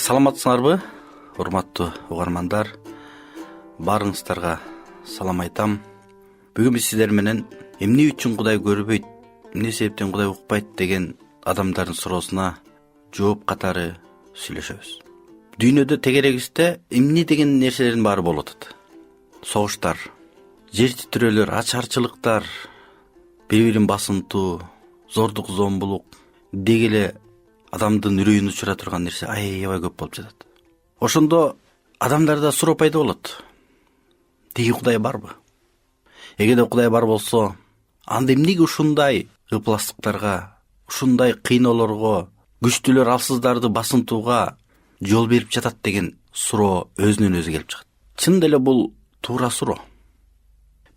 Саламатсыңарбы, урматтуу угармандар? Баарыңыздарга салам айтам. Бүгүн биз сиздер менен эмне үчүн Кудай көрбөйт, эмне себептен Кудай укпайт деген адамдардын суроосуна жооп катары сүйлөшөбүз. Дүйнөдө тегерегибизде эмне деген нерселердин баары болуп атат. Согуштар, жер титирөөлөр, ачарчылыктар, бири-бирин басынтуу, зордук зомбулук деги эле адамдын үрөйүн учура турган нерсе аябай көп болуп жатат. Ошондо адамдарда суроо пайда болот. Деги Кудай барбы? Эгерде Кудай бар болсо, анда эмнеге ушундай ыпластыктарга, ушундай кыйноолорго, күчтүүлөр алсыздарды басынтууга жол берип жатат деген суроо өзүнөн өзү келип чыгат. Чын эле бул туура суроо.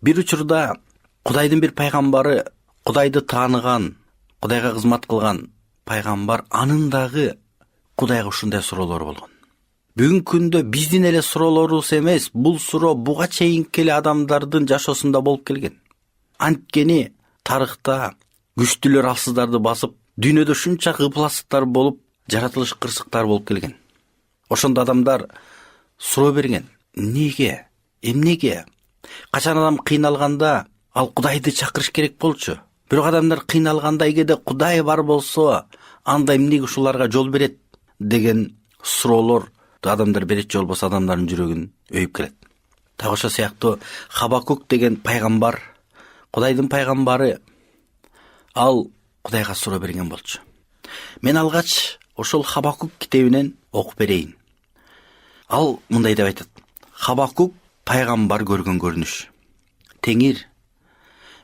Бир учурда Кудайдын бир пайгамбары, Кудайды тааныган, Кудайга кызмат кылган пайгамбар анындагы Кудайга ушундай суроолор болгон. Бүгүнкү күндө биздин эле суроолорубуз эмес, бул суроо буга чейинки эле адамдардын жашоосунда болуп келген. Анткени тарыхта күчтүүлөр алсыздарды басып, дүйнөдө ушунча ыпластыктар болуп, жаратылыш кырсыктар болуп келген. Ошондо адамдар суроо берген. Неге? Эмнеге? Качан адам кыйналганда ал Кудайды чакырыш керек болчу. Бирок адамдар кыйналганда эгерде Кудай бар болсо, анда эмнеге ушуларга жол берет деген суроолор адамдар берет, же болбосо адамдардын жүрөгүн өйүп келет. Так ошол сыяктуу Хабакук деген пайгамбар, Кудайдын пайгамбары, ал Кудайга суроо берген болчу. Мен алгач ошол Хабакук китебинен окуп берейин. Ал мындай деп айтат. Хабакук пайгамбар көргөн көрүнүш. Теңир,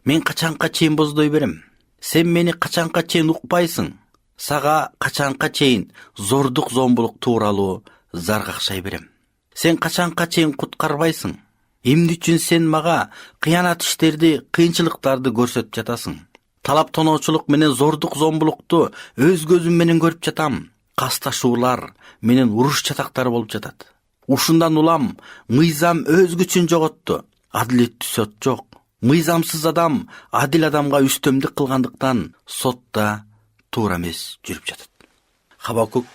мен качанка чейин боздой берем? Сен мени качанка чейин укпайсың? Сага качанка чейин зордук зомбулук тууралуу зар какшай берем? Сен качанка чейин куткарбайсың? Эмне үчүн сен мага кыянат иштерди, кыйынчылыктарды көрсөтүп жатасың? Талап тоноочулук менен зордук зомбулукту өз көзүм менен көрүп жатам. Касташуулар менен уруш чатактары болуп жатат. Ушундан улам мыйзам өз күчүн жоготту. Адилеттүү сот жок. Мыйзамсыз адам адил адамга үстөмдүк кылгандыктан сотта туура эмес жүрүп жатат. Хабакук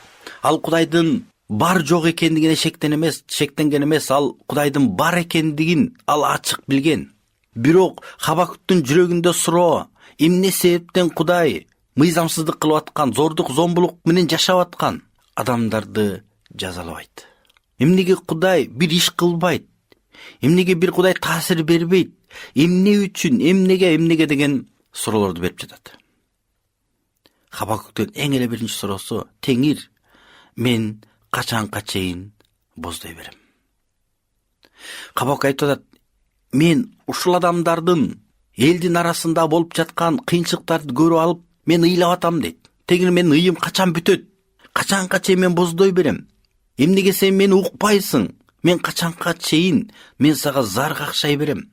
ал Кудайдын бар жок экендигине шектенген эмес, ал Кудайдын бар экендигин ал ачык билген. Бирок Хабакуктун жүрөгүндө суроо, эмне себептен Кудай мыйзамсыздык кылып аткан, зордук зомбулук менен жашап аткан адамдарды жазалабайт? Эмнеге Кудай бир иш кылбайт? Эмнеге бир Кудай таасир бербейт? Эмне үчүн, эмнеге деген суроолорду берип жатат. Хабакуктун эң эле биринчи суроосу, Теңир, мен качанка чейин боздой берем? Хабакук айтып атат, мен ушул адамдардын элдин арасында болуп жаткан кыйынчылыктарды көрүп алып, мен ыйлап атам дейт. Теңир, менин ыйым качан бүтөт? Качанка чейин мен боздой берем? Эмнеге сен мени укпайсың? Мен качанка чейин мен сага зар какшай берем?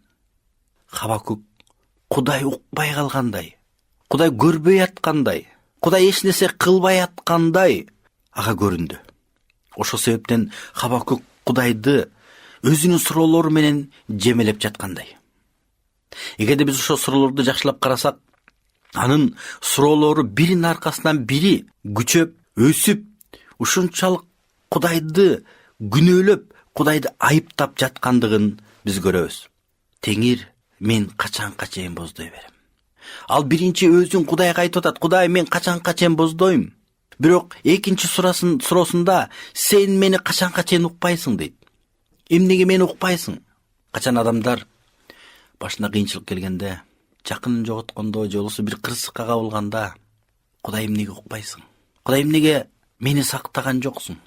Хабакук Кудай укпай калгандай, Кудай көрбөй аткандай, Кудай эч нерсе кылбай аткандай ага көрүндү. Ошол себептен Хабакук Кудайды өзүнүн суроолору менен жемелеп жаткандай. Эгерде биз ошол суроолорду жакшылап карасак, анын суроолору биринин аркасынан бири күчөп, өсүп, ушунчалык Кудайды күнөөлөп, Кудайды айыптап жаткандыгын биз көрөбүз. Теңир, мен качанка чейин боздой берем? Ал биринчи өзүн Кудайга айтып атат, Кудай, мен качанка чейин боздойм? Бирок экинчи суроосунда сен мени качанка чейин укпайсың дейт. Эмнеге мени укпайсың? Качан адамдар башына кыйынчылык келгенде, жакынын жоготкондо, же болбосо бир кырсыкка кабылганда, Кудай, эмнеге укпайсың? Кудай, эмнеге мени сактаган жоксуң?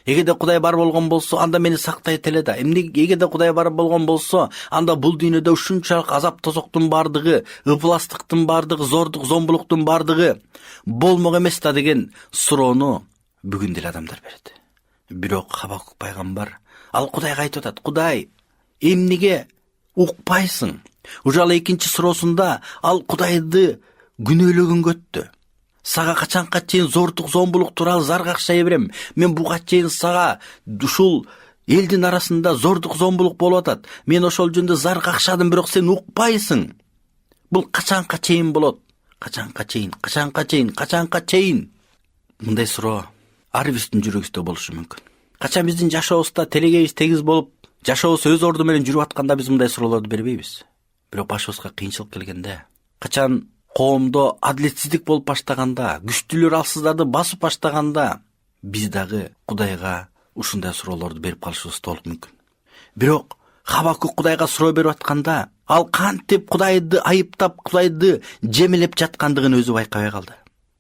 Эгерде Кудай бар болгон болсо, анда мени сактайт эле да. Эгерде Кудай бар болгон болсо, анда бул дүйнөдө ушунчалык азап тозоктун бардыгы, ыпластыктын бардыгы, зордук зомбулуктун бардыгы болмок эмес да деген суроону бүгүн деле адамдар берет. Бирок Хабакук пайгамбар ал Кудайга айтып атат, Кудай, эмнеге укпайсың? Ужалы экинчи суроосунда ал Кудайды күнөөлөгөнгө өттү. Сага качанка чейин зордук зомбулук тууралуу зар какшай берем? Мен буга чейин сага ушул элдин арасында зордук зомбулук болуп атат. Мен ошол жөнүндө зар какшадым, бирок сен укпайсың. Бул качанка чейин болот? Качанка чейин? Мындай суроо ар биздин жүрөгүбүздө болушу мүмкүн. Качан биздин жашообузда телегейибиз тегиз болуп, жашообуз өз орду менен жүрүп атканда биз мындай суроолорду бербейбиз. Бирок башыбызга кыйынчылык келгенде, качан коомдо адилетсиздик болуп баштаганда, күчтүүлөр алсыздарды басып баштаганда, биз дагы Кудайга ушундай суроолорду берип калышыбыз толук мүмкүн. Бирок Хабакук Кудайга суроо берип атканда, ал кантип Кудайды айыптап, Кудайды жемелеп жаткандыгын өзү байкабай калды.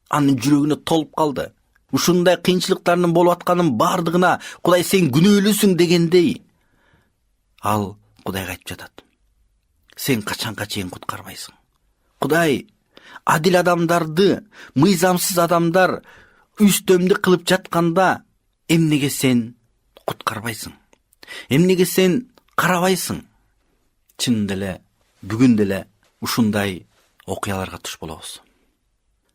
Анын жүрөгүнө толуп калды. Ушундай кыйынчылыктардын болуп атканын бардыгына Кудай сен күнөөлүүсүң дегендей, ал Кудайга айтып жатат: сен качанга чейин куткарбайсың? Кудай адил адамдарды, мыйзамсыз адамдар үстөмдүк кылып жатканда, эмнеге сен куткарбайсың? Эмнеге сен карабайсың? Чынында эле бүгүн деле ушундай окуяларга туш болобуз.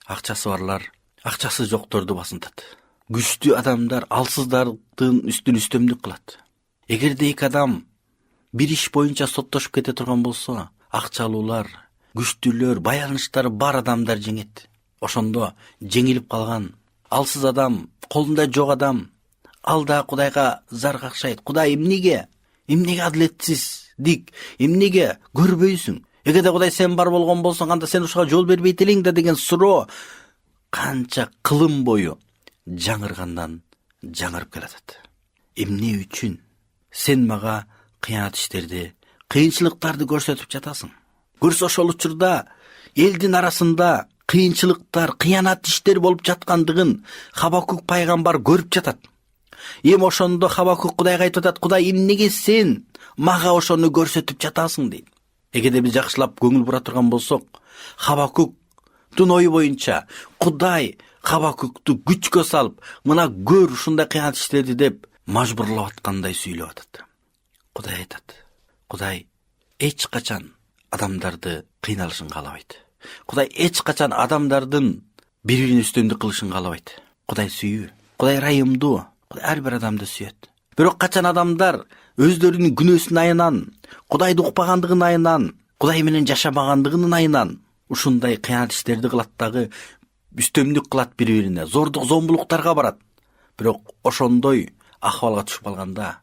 Акчасы барлар акчасы жокторду басынтат. Күчтүү адамдар алсыздардын үстүн үстөмдүк кылат. Эгерде эки адам бир иш боюнча соттошуп кете турган болсо, акчалуулар, күчтүүлөр, баяныштары бар адамдар жеңет. Ошондо жеңилип калган алсыз адам, колунда жок адам, ал да Кудайга зар какшайт: Кудай, эмнеге адилетсиздик, эмнеге көрбөйсүң? Эгерде Кудай сен бар болгон болсоң, анда сен ушуга жол бербейт элең да деген суроо канча кылым бою жаңыргандан жаңырып келатат. Эмне үчүн сен мага кыянат иштерди, кыйынчылыктарды көрсөтүп жатасың? Көрсө ошол учурда элдин арасында кыйынчылыктар, кыянат иштер болуп жаткандыгын Хабакук пайгамбар көрүп жатат. Эми ошондо Хабакук Кудайга айтып атат: Кудай, эмнеге сен мага ошону көрсөтүп жатасың дейт. Эгерде биз жакшылап көңүл бура турган болсок, Хабакуктун ою боюнча Кудай Хабакукту күчкө салып, мына көр ушундай кыянат иштеди деп мажбурлап аткандай сүйлөп атат. Кудай айтат: Кудай эч качан адамдарды кыйналышын каалабайт. Кудай эч качан адамдардын бири-бирин үстөмдүк кылышын каалабайт. Кудай сүйүү, Кудай ырайымдуу, Кудай ар бир адамды сүйөт. Бирок качан адамдар өздөрүнүн күнөөсүнүн айынан, Кудайды укпагандыгынын айынан, Кудай менен жашабагандыгынын айынан ушундай кыянат иштерди кылат дагы, үстөмдүк кылат бири-бирине, зордук зомбулуктарга барат. Бирок ошондой акыбалга түшүп калганда,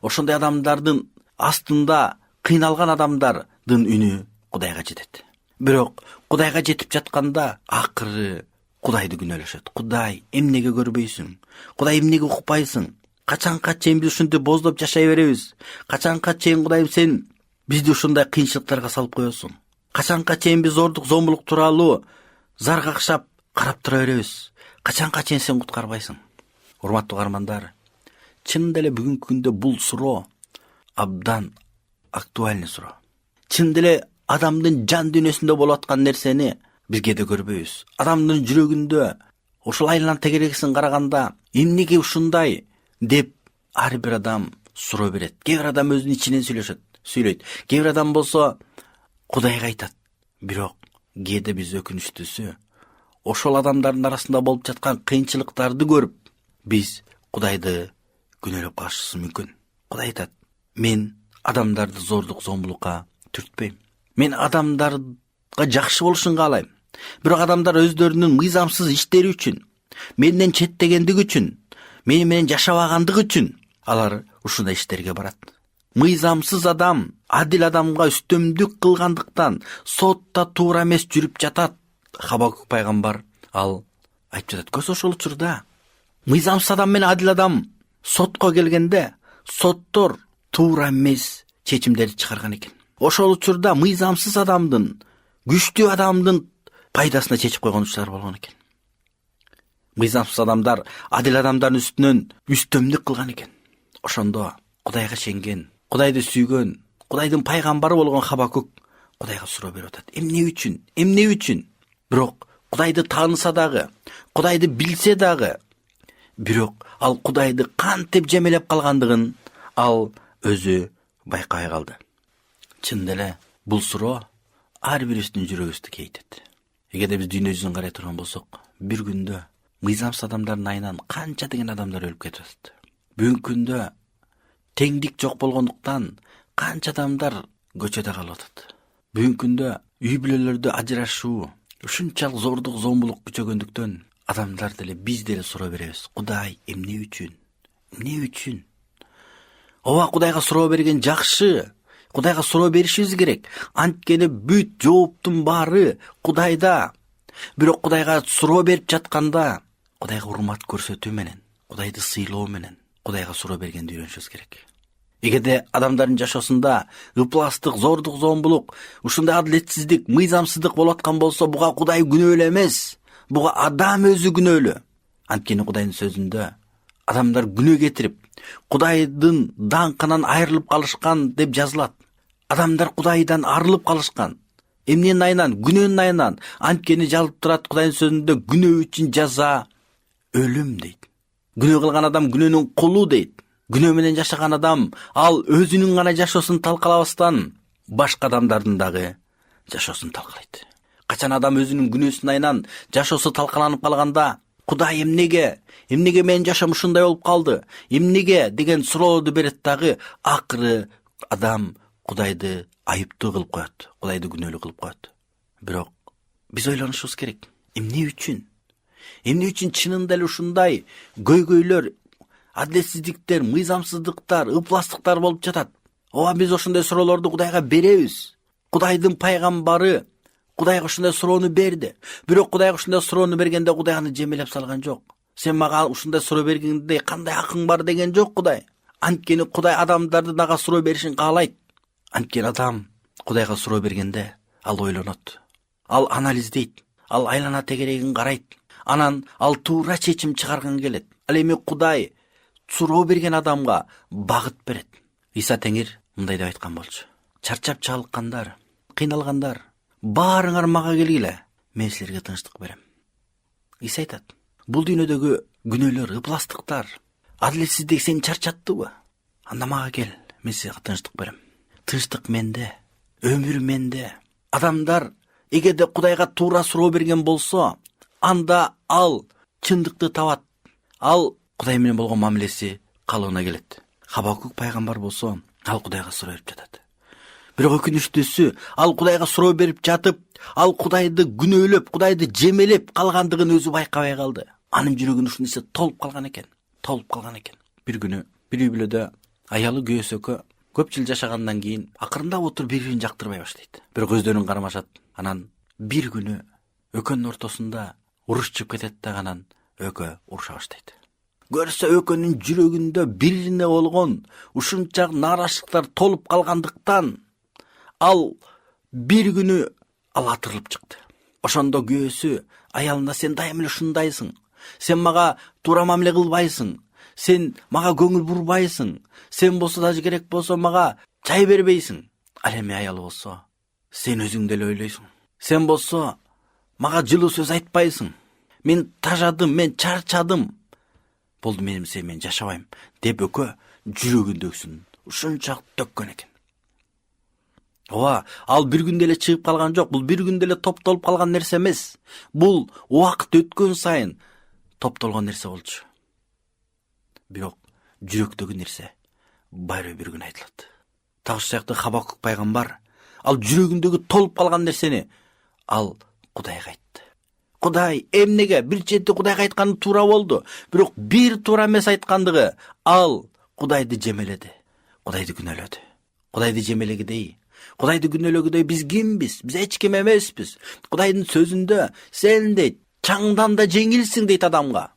ошондой адамдардын астында кыйналган адамдардын үнү Кудайга жетет. Бирок Кудайга жетип жатканда акыры Кудайды күнөөлөшөт. Кудай, эмнеге көрбөйсүң? Кудай, эмнеге укпайсың? Качанга чейин биз ушинтип боздоп жашай беребиз? Качанга чейин Кудайым сен бизди ушундай кыйынчылыктарга салып коесуң? Качанга чейин биз зордук зомбулук тууралуу зар какшап карап тура беребиз? Качанга чейин сен куткарбайсың? Урматтуу угармандар, чынында эле бүгүнкү күндө бул суроо абдан актуальный суроо. Чынында эле адамдын жан дүйнөсүндө болуп аткан нерсени биз кээде көрбөйбүз. Адамдын жүрөгүндө ушул айлан тегерегисин караганда эмнеге ушундай деп ар бир адам суроо берет. Кээ бир адам өзүнүн ичинен сүйлөйт. Кээ бир адам болсо Кудайга айтат. Бирок кээде биз өкүнүчтүүсү ошол адамдардын арасында болуп жаткан кыйынчылыктарды көрүп биз Кудайды күнөөлөп калышыбыз мүмкүн. Кудай айтат: мен адамдарды зордук зомбулукка түртпөйм. Мен адамдарга жакшы болушун каалайм. Бирок адамдар өздөрүнүн мыйзамсыз иштери үчүн, менден четтегендиги үчүн, мени менен жашабагандыгы үчүн алар ушундай иштерге барат. Мыйзамсыз адам адил адамга үстөмдүк кылгандыктан сотто туура эмес жүрүп жатат. Хабакук пайгамбар ал айтып жатат: көрсө ошол учурда мыйзамсыз адам менен адил адам сотко келгенде соттор туура эмес чечимдерди чыгарган экен. Ошол учурда мыйзамсыз адамдын, күчтүү адамдын пайдасына чечип койгон учурлар болгон экен. Мыйзамсыз адамдар адил адамдардын үстүнөн үстөмдүк кылган экен. Ошондо Кудайга ишенген, Кудайды сүйгөн, Кудайдын пайгамбары болгон Хабакук Кудайга суроо берип атат: эмне үчүн? Бирок Кудайды тааныса дагы, Кудайды билсе дагы, бирок ал Кудайды кантип жемелеп калгандыгын ал өзү байкабай калды. Чынында эле бул суроо ар бирибиздин жүрөгүбүздү кейтет. Эгерде биз дүйнө жүзүн карай турган болсок, бир күндө мыйзамсыз адамдардын айынан канча деген адамдар өлүп кетип атат. Бүгүнкү күндө теңдик жок болгондуктан канча адамдар көчөдө калып атат. Бүгүнкү күндө үй бүлөлөрдө ажырашуу ушунчалык зордук зомбулук күчөгөндүктөн адамдар деле биз деле суроо беребиз. Кудай эмне үчүн? Эмне үчүн? Ооба, Кудайга суроо берген жакшы. Кудайга суроо беришибиз керек. Анткени бүт жооптун баары Кудайда. Бирок Кудайга суроо берип жатканда, Кудайга урмат көрсөтүү менен, Кудайды сыйлоо менен, Кудайга суроо бергенди үйрөнүшүбүз керек. Эгерде адамдардын жашоосунда ыпластык, зордук, зомбулук, ушундай адилетсиздик, мыйзамсыздык болуп аткан болсо, буга Кудай күнөөлүү эмес. Буга адам өзү күнөөлүү. Анткени Кудайдын сөзүндө адамдар күнөө кетирип, Кудайдын даңкынан айрылып калышкан деп жазылат. Адамдар Кудайдан арылып калышкан. Эмненин айынан? Күнөөнүн айынан. Анткени жазылып турат Кудайдын сөзүндө күнөө үчүн жаза өлүм дейт. Күнөө кылган адам күнөөнүн кулу дейт. Күнөө менен жашаган адам ал өзүнүн гана жашоосун талкалабастан башка адамдардын дагы жашоосун талкалайт. Качан адам өзүнүн күнөөсүнүн айынан жашоосу талкаланып калганда, Кудай эмнеге менин жашоом ушундай болуп калды? Эмнеге деген суроолорду берет дагы, акыры адам Кудайды айыптуу кылып коет, Кудайды күнөөлүү кылып коет. Бирок биз ойлонушубуз керек. Эмне үчүн? Эмне үчүн чынында эле ушундай көйгөйлөр, адилетсиздиктер, мыйзамсыздыктар, ыпластыктар болуп жатат? Ооба, биз ошондой суроолорду Кудайга беребиз. Кудайдын пайгамбары Кудайга ушундай суроону берди. Бирок Кудайга ушундай суроону бергенде Кудай аны жемелеп салган жок. Сен мага ушундай суроо бергенде кандай акың бар деген жок Кудай. Анткени Кудай адамдарды дагы суроо беришин каалайт. Анткени адам Кудайга суроо бергенде ал ойлонот. Ал анализдейт. Ал айлана тегерегин карайт. Анан ал туура чечим чыгарган келет. Ал эми Кудай суроо берген адамга багыт берет. Иса Теңир мындай деп айткан болчу. Чарчап чалыккандар, кыйналгандар, баарыңар мага келгиле, мен силерге тынчтык берем. Иса айтат, бул дүйнөдөгү күнөөлөр, ыпластыктар, адилетсиздик сени чарчаттыбы? Анда мага кел, мен силерге тынчтык берем. Тынчтык менде, өмүр менде. Адамдар эгерде Кудайга туура суроо берген болсо, анда ал чындыкты табат. Ал Кудай менен болгон мамилеси калыбына келет. Хабакук пайгамбар болсо, ал Кудайга суроо берип жатат. Бирок өкүнүчтүүсү, ал Кудайга суроо берип жатып, ал Кудайды күнөөлөп, Кудайды жемелеп калгандыгын өзү байкабай калды. Анын жүрөгүнө ушул нерсе толуп калган экен. Бир күнү бир үй бүлөдө аялы күйөөсөкө көп жыл жашагандан кийин акырындап отуруп бири-бирин жактырбай баштайт. Бирок өздөрүн кармашат. Анан бир күнү экөөнүн ортосунда уруш чыгып кетет да, анан экөө уруша баштайт. Көрсө экөөнүн жүрөгүндө бирине болгон ушунча нааразычылыктар толуп калгандыктан ал бир күнү ал атырылып чыкты. Ошондо күйөөсү аялына, сен дайым эле ушундайсың. Сен мага туура мамиле кылбайсың. Сен мага көңүл бурбайсың. Сен болсо даже керек болсо мага чай бербейсиң. Ал эми аялы болсо, сен өзүң деле ойлойсуң. Сен болсо мага жылуу сөз айтпайсың. Мен тажадым, мен чарчадым. Болду, мен сен менен жашабайм деп экөө жүрөгүндөгүсүн ушунчалык төккөн экен. Ооба, ал бир күндө эле чыгып калган жок. Бул бир күндө эле топтолуп калган нерсе эмес. Бул убакыт өткөн сайын топтолгон нерсе болчу. Бирок жүрөктөгү нерсе байыры бир күн айтылат. Так ушул сыяктуу Хабакук пайгамбар ал жүрөгүндөгү толуп калган нерсени ал Кудайга айтты. Кудай эмнеге? Бир чети Кудайга айтканы туура болду. Бирок бир туура эмес айткандыгы ал Кудайды жемеледи. Кудайды күнөөлөдү. Кудайды жемелегидей, Кудайды күнөөлөгүдөй биз кимбиз? Биз эч ким эмеспиз. Кудайдын сөзүндө сен дейт, чаңдан да жеңилсиң дейт адамга.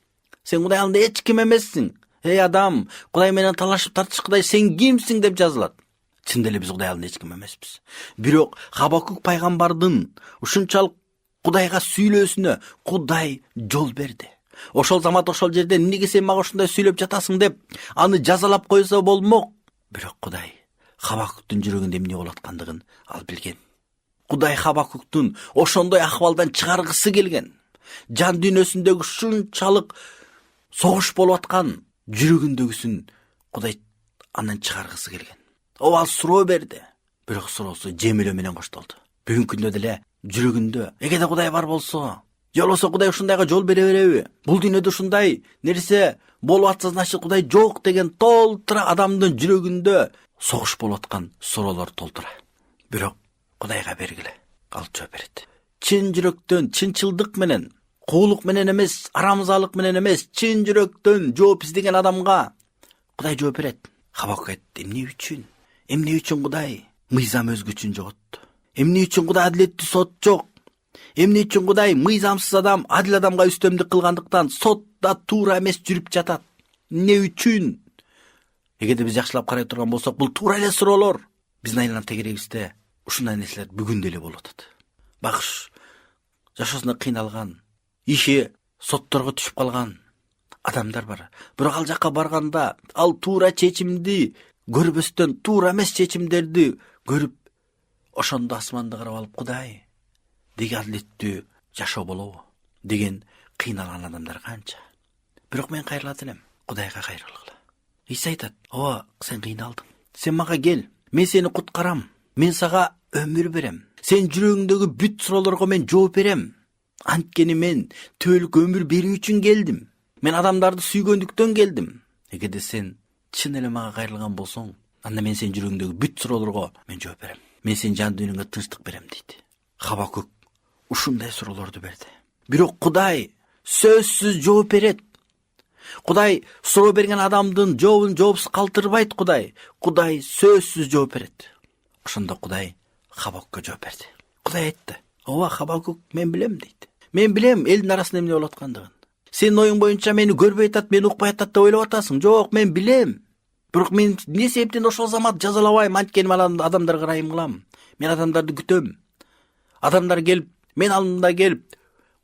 Сен Кудай алдында эч ким эмессиң. Эй адам, Кудай менен талашып тартышкыдай сен кимсиң деп жазылат. Чын деле биз Кудай алдында эч ким эмеспиз. Бирок Хабакук пайгамбардын ушунчалык Кудайга сүйлөөсүнө Кудай жол берди. Ошол замат, ошол жерде эмнеге сен мага ушундай сүйлөп жатасың деп аны жазалап койсо болмок. Бирок Кудай Хабакуктун жүрөгүндө эмне болуп аткандыгын ал билген. Кудай Хабакуктун ошондой акыбалдан чыгаргысы келген. Жан дүйнөсүндөгү ушунчалык согуш болуп аткан жүрөгүндөгүсүн Кудай андан чыгаргысы келген. Ал суроо берди. Бирок суроосу жемелөө менен коштолду. Бүгүнкү күндө деле жүрөгүндө эгерде Кудай бар болсо, же болбосо Кудай ушундайга жол бере береби? Бул дүйнөдө ушундай нерсе болуп атса, значит Кудай жок деген толтура адамдын жүрөгүндө согуш болуп аткан суроолор толтура. Бирок Кудайга бергиле, ал жооп берет. Чын жүрөктөн, чынчылдык менен куулук менен эмес, арамзалык менен эмес, чын жүрөктөн жооп издеген адамга Кудай жооп берет. Хабакук айтты, эмне үчүн? Эмне үчүн Кудай мыйзам өзгөчүн жоготту? Эмне үчүн Кудай адилеттүү сот жок? Эмне үчүн Кудай мыйзамсыз адам адил адамга үстөмдүк кылгандыктан сотта туура эмес жүрүп жатат? Эмне үчүн? Эгерде биз жакшылап карай турган болсок, бул туура эле суроолор. Биздин айланып тегерегибизде ушундай нерселер бүгүн деле болуп атат. Багыш жашоосунда кыйналган, иши сотторго түшүп калган адамдар бар. Бирок ал жакка барганда ал туура чечимди көрбөстөн, туура эмес чечимдерди көрүп, ошондо асманды карап алып, Кудай, деги адилеттүү жашоо болобу деген кыйналган адамдар канча. Бирок мен кайрылат элем, Кудайга кайрылгыла. Иса айтат, ооба, сен кыйналдың. Сен мага кел, мен сени куткарам. Мен сага өмүр берем. Сен жүрөгүңдөгү бүт суроолорго мен жооп берем. Анткени мен түбөлүк өмүр берүү үчүн келдим. Мен адамдарды сүйгөндүктөн келдим. Эгерде сен чын эле мага кайрылган болсоң, анда мен сен жүрөгүңдөгү бүт суроолорго мен жооп берем. Мен сен жан дүйнөңгө тынчтык берем дейт. Хабакук ушундай суроолорду берди. Бирок Кудай сөзсүз жооп берет. Кудай суроо берген адамдын жообун жоопсуз калтырбайт. Кудай сөзсүз жооп берет. Ошондо Кудай Хабакукка жооп берди. Кудай айтты, ооба Хабакук, мен билем дейт. Мен билем элдин арасында эмне болуп аткандыгын. Сен оюң боюнча мени көрбөй атат, мени укпай атат деп ойлоп атасың. Жок, мен билем. Бирок мен эмне себептен ошол замат жазалабайм, анткени мен адамдарга ырайым кылам. Мен адамдарды күтөм. Адамдар келип, мен алдымда келип,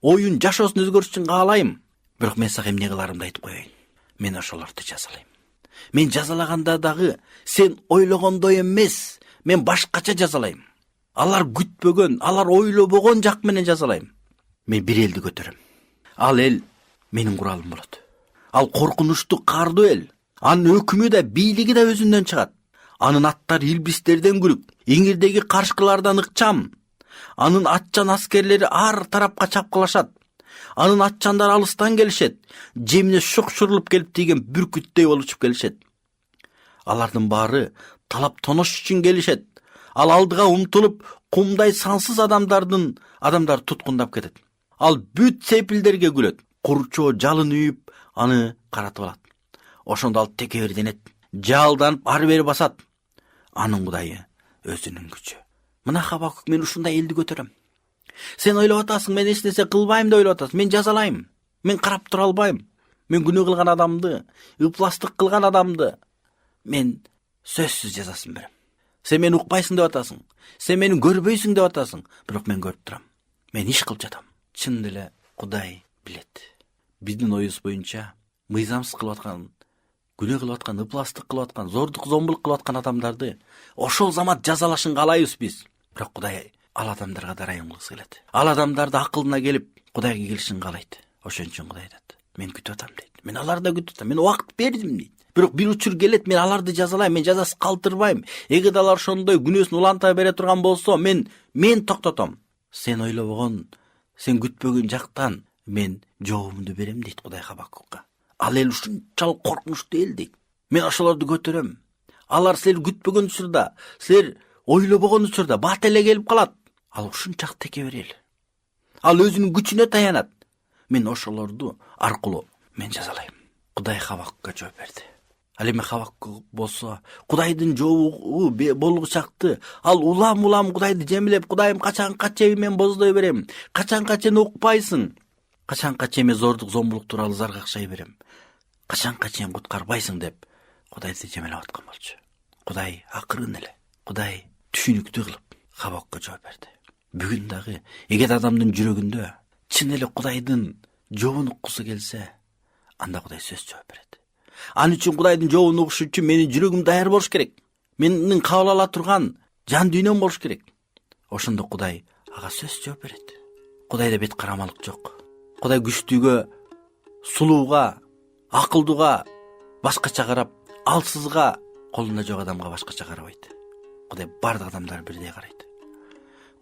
оюн жашоосун өзгөртүш үчүн каалайм. Бирок мен сага эмне кыларымды айтып коеюн. Мен ошолорду жазалайм. Мен жазалаганда дагы сен ойлогондой эмес, мен башкача жазалайм. Алар күтпөгөн, алар ойлобогон жак менен жазалайм. Мен бир элди көтөрөм. Ал эл менин куралым болот. Ал коркунучтуу, каардуу эл. Анын өкүмү да, бийлиги да өзүндөн чыгат. Анын аттары илбистерден күлүк, эңирдеги каршкылардан ыкчам. Анын атчан аскерлери ар тарапка чапкылашат. Анын атчандары алыстан келишет. Жемине шукшурулуп келип тийген бүркүттөй болуп учуп келишет. Алардын баары талап тонош үчүн келишет. Ал алдыга умтулуп, кумдай сансыз адамдар туткундап кетет. Ал бүт сепилдерге күлөт. Курчоо жалын үйүп, аны каратып алат. Ошондо ал текеберденет, жалданып ары бери басат. Анын Кудайы өзүнүн күчү. Мына Хабакук, мен ушундай элди көтөрөм. Сен ойлоп атасың, мен эч нерсе кылбайм деп ойлоп атасың. Мен жазалайм. Мен карап тура албайм. Мен күнөө кылган адамды, ыпластык кылган адамды мен сөзсүз жазасын берем. Сен мени укпайсың деп атасың. Сен мени көрбөйсүң деп атасың. Бирок мен көрүп турам. Мен иш кылып жатам. Чын эле Кудай билет. Биздин оюбуз боюнча мыйзамсыз кылып аткан, күнөө кылып аткан, ыпластык кылып аткан, зордук зомбулук кылып аткан адамдарды ошол замат жазалашын каалайбыз биз. Бирок Кудай ал адамдарга да ырайым кылгысы келет. Ал адамдарды акылына келип Кудайга келишин каалайт. Ошон үчүн Кудай айтат, мен күтүп атам дейт. Мен аларды күтүп атам. Мен убакыт бердим дейт. Бирок бир учур келет, мен аларды жазалайм, мен жазасыз калтырбайм. Эгерде алар ошондой күнөөсүн уланта бере турган болсо, мен токтотом. Сен ойлобогон, сен күтпөгөн жактан мен жообумду берем дейт Кудай Хабакукка. Ал эл ушунчалык коркунучтуу эл дейт. Мен ошолорду көтөрөм. Алар силер күтпөгөн учурда, силер ойлобогон учурда бат эле келип калат. Ал ушунчак текебер эл. Ал өзүнүн күчүнө таянат. Мен ошолорду аркылуу мен жазалайм. Кудай Хабакукка жооп берди. Ал эми Хабакук болсо, Кудайдын жообу болгу чакты, ал улам Кудайды жемилеп, Кудайым, качанга чейин мен боздой берем? Качанга чейин укпайсың? Качанга чейин зордук зомбулук тууралуу зар какшай берем? Качанга чейин куткарбайсың деп Кудайды жемелеп аткан болчу. Кудай акырын эле, Кудай түшүнүктүү кылып Хабакукка жооп берди. Бүгүн дагы эгер адамдын жүрөгүндө чын эле Кудайдын жообун уккусу келсе, анда Кудай сөз жооп берет. Ал үчүн Кудайдын жообун угуш үчүн менин жүрөгүм даяр болуш керек. Менин кабыл ала турган жан дүйнөм болуш керек. Ошондо Кудай ага сөз жооп берет. Кудайда бет карамалык жок. Кудай күчтүүгө, сулууга, акылдууга башкача карап, алсызга, колунда жок адамга башкача карабайт. Кудай бардык адамдар бирдей карайт.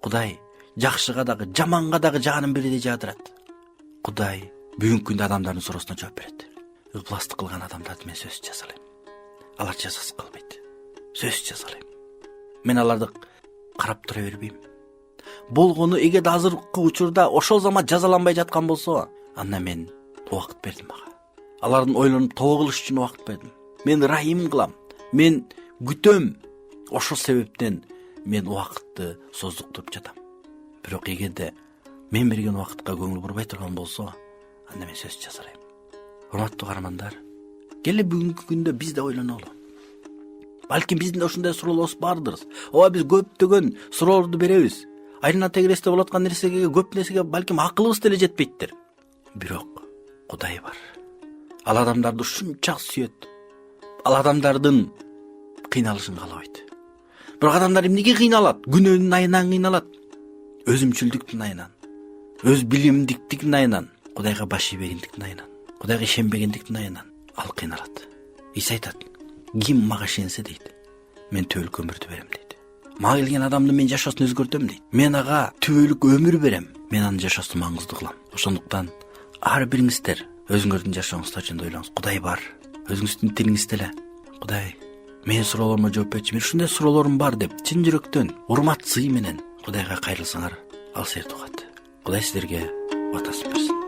Кудай жакшыга дагы, жаманга дагы жанын бирдей жаадырат. Кудай бүгүнкү күндө адамдардын суроосуна жооп берет. Ыпластык кылган адамдарды мен сөз жазалайм. Алар жазасыз калбайт. Сөз жазалайм. Мен аларды карап тура бербейм. Болгону эгерде азыркы учурда ошол замат жазаланбай жаткан болсо, анда мен убакыт бердим ага. Алардын ойлонуп тобо кылыш үчүн убакыт бердим. Мен ырайым кылам, мен күтөм. Ошол себептен мен убакытты создуктуруп жатам. Бирок эгерде мен берген убакытка көңүл бурбай турган болсо, анда мен сөз жасарайм. Урматтуу каармандар, келе бүгүнкү күндө биз да ойлонолу. Балким биздин да ушундай суроолорубуз бардыр. Ооба биз көптөгөн суроолорду беребиз. Айрына тегересте болот аткан нерсеге, көп нерсеге балким акылыбыз деле жетпейттир. Бирок Кудай бар. Ал адамдарды ушунча сүйөт. Ал адамдардын кыйналышын каалабайт. Бирок адамдар эмнеге кыйналат? Күнөөнүн айынан кыйналат. Өзүмчүлдүктүн айынан, өз билимдиктигинин айынан, Кудайга баш ийбегендиктин айынан, Кудайга ишенбегендиктин айынан ал кыйналат. Иса айтат: ким мага ишенсе дейт, мен түбөлүк өмүрдү берем дейт. Мага келген адамдын мен жашоосун өзгөртөм дейт. Мен ага түбөлүк өмүр берем. Мен анын жашоосун маңыздуу кылам. Ошондуктан ар бириңиздер өзүңөрдүн жашооңузда жөнүндө ойлоңуз. Кудай бар. Өзүңүздүн тилиңизде эле Кудай, менин суроолорума жооп берчи. Мен ушундай суроолорум бар деп чын жүрөктөн, урмат сый менен Кудайга кайрылсаңар, ал силерди угат. Кудай силерге батасын берсин.